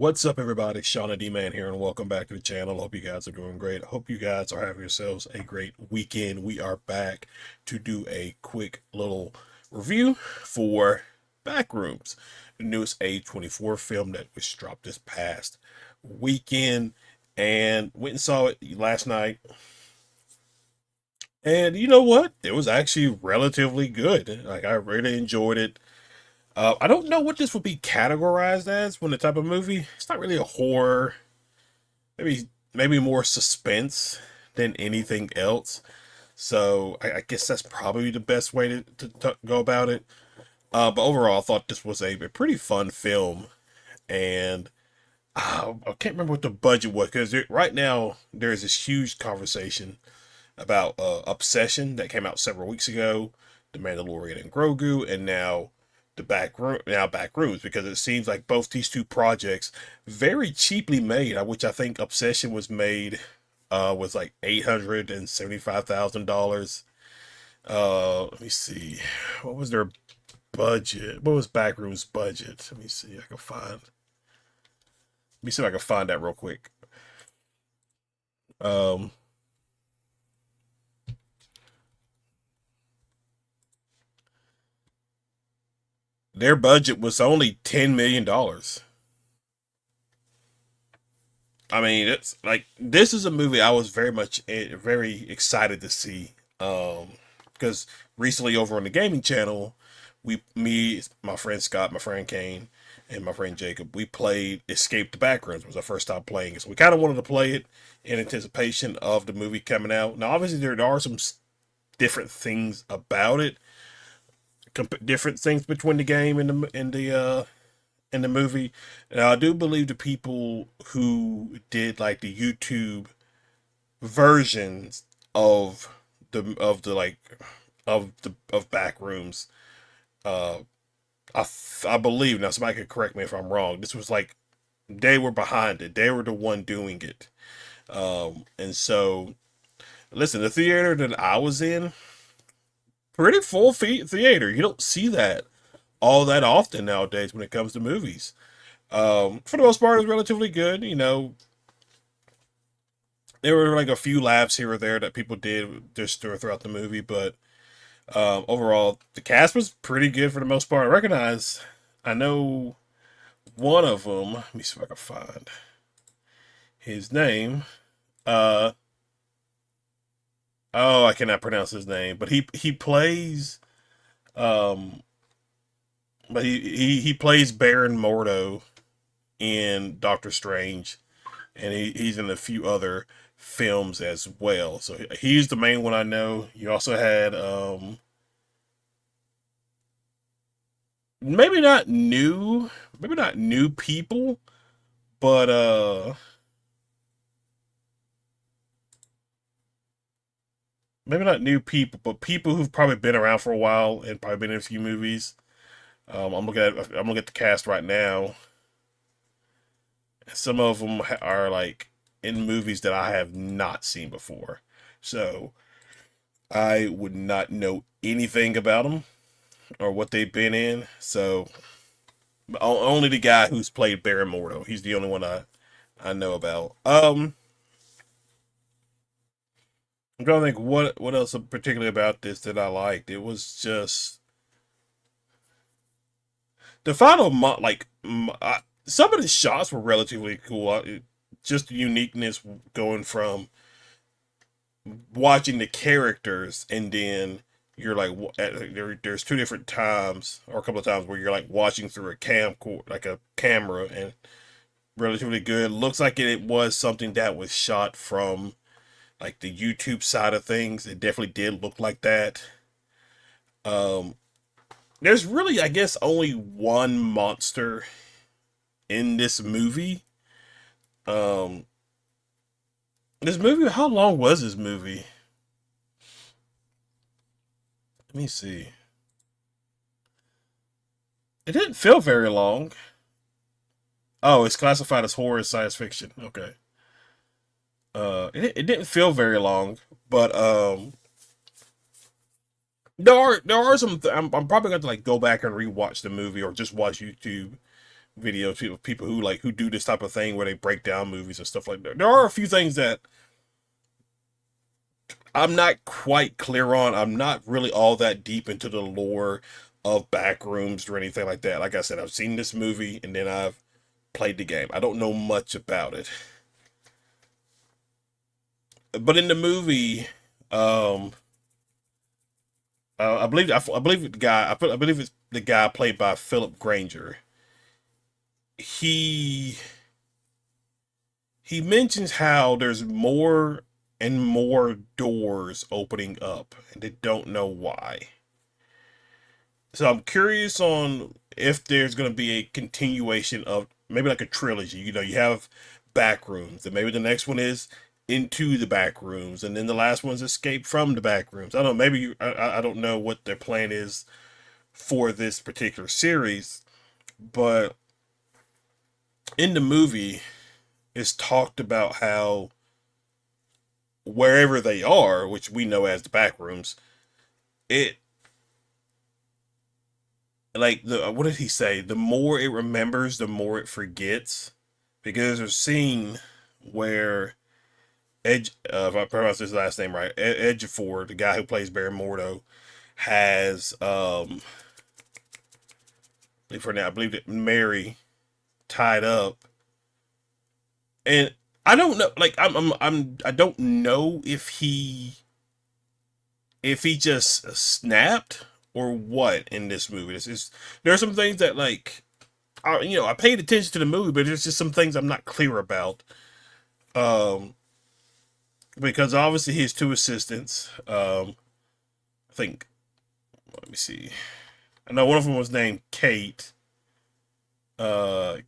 What's up, everybody? Shauna D Man here, and welcome back to the channel. Hope you guys are doing great. Hope you guys are having yourselves a great weekend. We are back to do a quick little review for Backrooms, the newest A24 film that was dropped this past weekend, and went and saw it last night. And you know what? It was actually relatively good. Like, I really enjoyed it. I don't know what this would be categorized as when the type of movie. It's not really a horror. Maybe more suspense than anything else. So I guess that's probably the best way to go about it. But overall, I thought this was a pretty fun film, and I can't remember what the budget was because right now there is this huge conversation about Obsession that came out several weeks ago, The Mandalorian and Grogu, and Backrooms, because it seems like both these two projects very cheaply made, which I think Obsession was made was like $875,000. Let me see, what was their budget? What was Backrooms budget? Let me see. Let me see if I can find that real quick. Um, their budget was only $10 million. I mean, it's like this is a movie I was very excited to see. Because recently over on the gaming channel, my friend Scott, my friend Kane, and my friend Jacob, we played Escape the Backrooms. It was our first time playing it, so we kind of wanted to play it in anticipation of the movie coming out. Now, obviously, there are some different things about it, different things between the game and the movie. Now, I do believe the people who did like the YouTube versions of of Backrooms, uh, I believe, now somebody could correct me if I'm wrong. This was like they were behind it. They were the one doing it. And so, listen, the theater that I was in, pretty full theater. You don't see that all that often nowadays when it comes to movies. For the most part, it was relatively good. You know, there were like a few laughs here or there that people did just throughout the movie, but overall, the cast was pretty good for the most part. I know one of them. Let me see if I can find his name. Uh, oh, I cannot pronounce his name, but he plays um, but he plays Baron Mordo in Doctor Strange, and he's in a few other films as well. So he's the main one I know. You also had maybe not new, maybe not new people, but maybe not new people, but people who've probably been around for a while and probably been in a few movies. I'm looking at the cast right now. Some of them are like in movies that I have not seen before, so I would not know anything about them or what they've been in. So only the guy who's played Baron Mordo. He's the only one I know about. I'm trying to think what else particularly about this that I liked. It was just the final some of the shots were relatively cool. Just the uniqueness going from watching the characters, and then you're like there's two different times or a couple of times where you're like watching through like a camera, and relatively good. Looks like it was something that was shot from like the YouTube side of things. It definitely did look like that. Um, there's really, I guess, only one monster in this movie. Um, how long was this movie? Let me see. It didn't feel very long. Oh, it's classified as horror and science fiction. Okay. It didn't feel very long, but there are some. I'm probably going to like go back and rewatch the movie or just watch YouTube videos, people who like who do this type of thing where they break down movies and stuff like that. There are a few things that I'm not quite clear on. I'm not really all that deep into the lore of Backrooms or anything like that. Like I said, I've seen this movie and then I've played the game. I don't know much about it. But in the movie, um, I believe the guy, I believe it's the guy played by Philip Granger. He he mentions how there's more and more doors opening up, and they don't know why. So I'm curious on if there's going to be a continuation of maybe like a trilogy. You know, you have Backrooms, and maybe the next one is Into the Backrooms, and then the last one's Escape from the Backrooms. I don't know. Maybe I don't know what their plan is for this particular series, but in the movie, it's talked about how wherever they are, which we know as the Backrooms, it like the what did he say? The more it remembers, the more it forgets. Because there's a scene where Edge, if I pronounce his last name right, Edgefor, the guy who plays Barry Mordo, has for now I believe that Mary tied up, and I don't know. Like I don't know if he just snapped or what in this movie. This is there are some things that like I paid attention to the movie, but there's just some things I'm not clear about. Um, because obviously his two assistants. I think let me see. I know one of them was named Kate.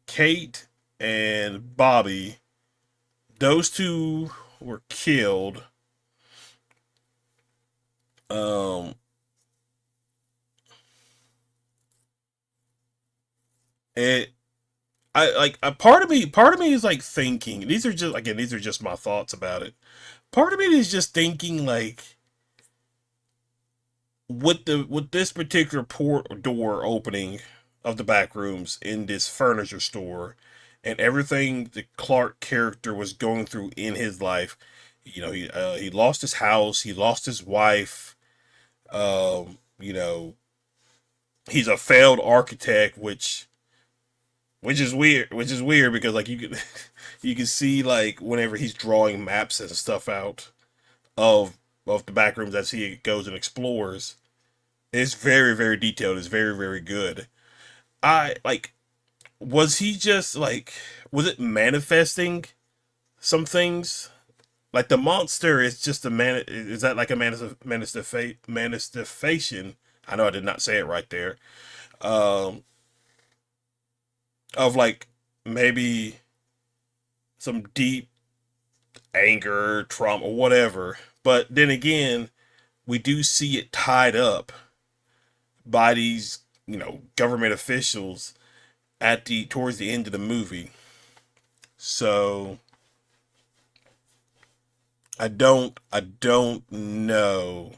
Kate and Bobby. Those two were killed. Um, it I like a part of me is like thinking these are just again these are just my thoughts about it. Part of me is just thinking like with this particular port door opening of the back rooms in this furniture store and everything the Clark character was going through in his life. He lost his house, he lost his wife. You know, he's a failed architect, which is weird because like you can you can see like whenever he's drawing maps and stuff out of the back rooms as he goes and explores. It's very, very detailed. It's very, very good. I like. Was he just like? Was it manifesting some things? Like the monster is just a man. Is that like a manifestation? I know I did not say it right there. Um, of like maybe some deep anger, trauma, whatever. But then again, we do see it tied up by these, government officials at the towards the end of the movie. So I don't know.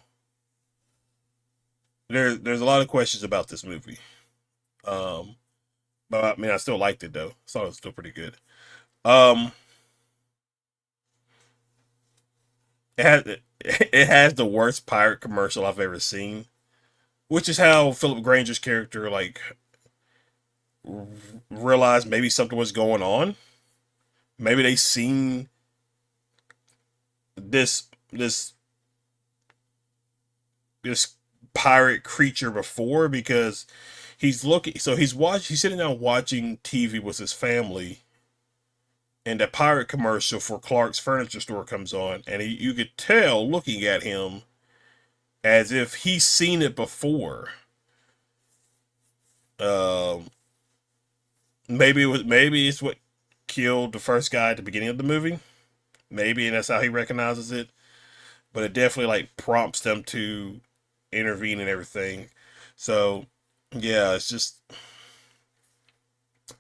There's a lot of questions about this movie. Um, but I mean I still liked it though. I thought it was still pretty good. Um, it has it has the worst pirate commercial I've ever seen, which is how Philip Granger's character like realized maybe something was going on. Maybe they seen this this pirate creature before because he's sitting down watching TV with his family and a pirate commercial for Clark's furniture store comes on and you could tell looking at him as if he's seen it before. Um, maybe it's what killed the first guy at the beginning of the movie. Maybe and that's how he recognizes it. But it definitely like prompts them to intervene and everything. So yeah, it's just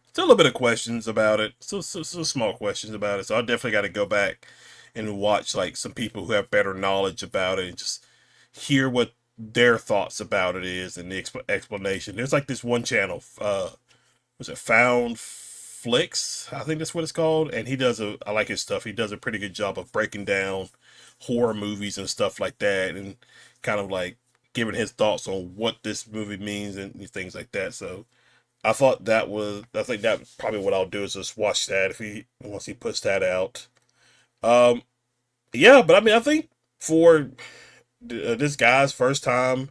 still a little bit of questions about it. Still small questions about it. So I definitely got to go back and watch like some people who have better knowledge about it and just hear what their thoughts about it is and the explanation. There's like this one channel. was it Found Flicks? I think that's what it's called. And I like his stuff. He does a pretty good job of breaking down horror movies and stuff like that, and kind of like giving his thoughts on what this movie means and things like that. So I think that's probably what I'll do is just watch that once he puts that out. Um, yeah, but I mean, I think for this guy's first time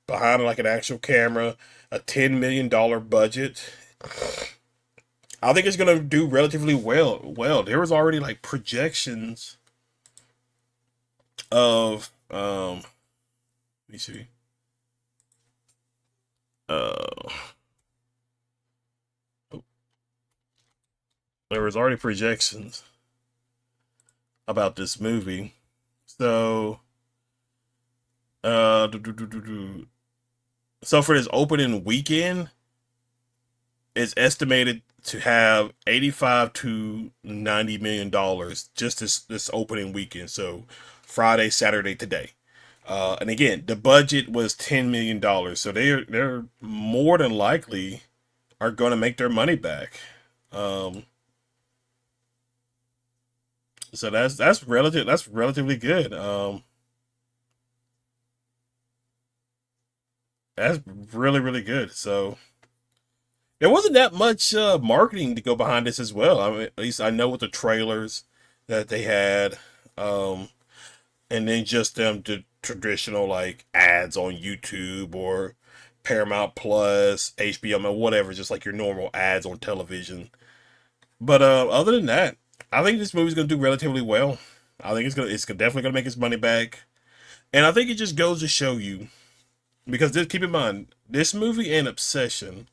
behind like an actual camera, a $10 million budget, I think it's gonna do relatively well. Well, there was already like projections of let me see. Uh, there was already projections about this movie. So, do, do, do, do, do. So for this opening weekend, it's estimated to have 85 to $90 million just this opening weekend. So Friday, Saturday, today. And again, the budget was $10 million, so they're more than likely are going to make their money back. Um, so that's relatively good. That's really good. So there wasn't that much marketing to go behind this as well. I mean, at least I know with the trailers that they had, um, and then just the traditional like ads on YouTube or Paramount Plus, HBO, or whatever, just like your normal ads on television. But other than that, I think this movie's gonna do relatively well. I think definitely gonna make its money back, and I think it just goes to show you because keep in mind this movie and Obsession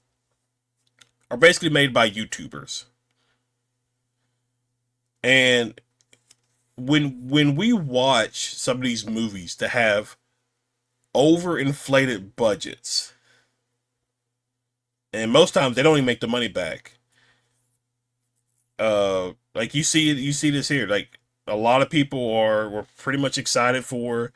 are basically made by YouTubers, and when we watch some of these movies that have overinflated budgets, and most times they don't even make the money back. Like you see this here. Like a lot of people were pretty much excited for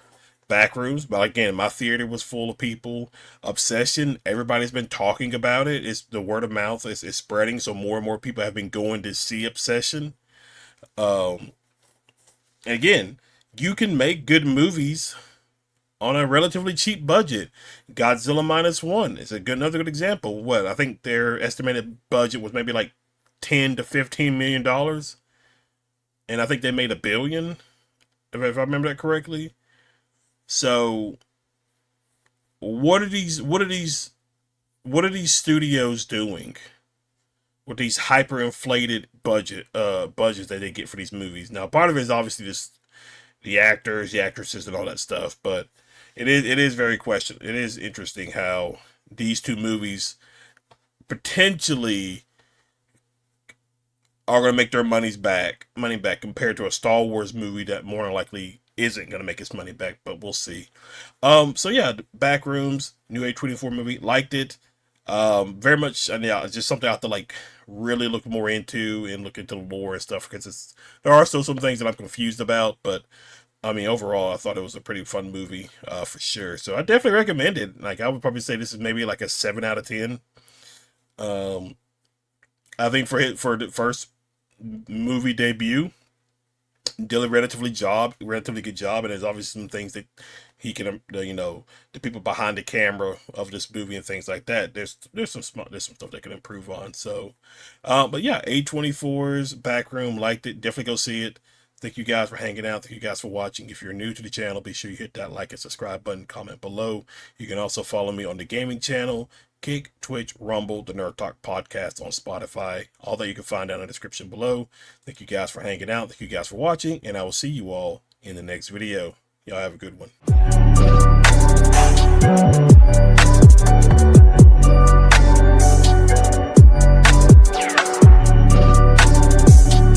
Backrooms, but again, my theater was full of people. Obsession, everybody's been talking about it. It's the word of mouth is spreading, so more and more people have been going to see Obsession. Um, again, you can make good movies on a relatively cheap budget. Godzilla minus one is another good example. What I think their estimated budget was maybe like $10 to $15 million, and I think they made $1 billion, if I remember that correctly. So what are these studios doing with these hyperinflated budgets that they get for these movies? Now, part of it is obviously just the actors, the actresses, and all that stuff, but it is very question. It is interesting how these two movies potentially are going to make their money back compared to a Star Wars movie that more than likely isn't going to make its money back, but we'll see. So yeah, Backrooms, new A24 movie, liked it. Very much, and yeah, it's just something I have to like really look more into and look into the lore and stuff because there are still some things that I'm confused about, but I mean overall, I thought it was a pretty fun movie, for sure. So I definitely recommend it. Like I would probably say this is maybe like a 7 out of 10. Um, I think for the first movie debut, did a relatively good job, and there's obviously some things that he can, the people behind the camera of this movie and things like that. There's some stuff they can improve on. So, but yeah, A24's Backroom, liked it. Definitely go see it. Thank you guys for hanging out. Thank you guys for watching. If you're new to the channel, be sure you hit that like and subscribe button, comment below. You can also follow me on the gaming channel, Kick, Twitch, Rumble, the Nerd Talk podcast on Spotify. All that you can find down in the description below. Thank you guys for hanging out. Thank you guys for watching, and I will see you all in the next video. Y'all have a good one.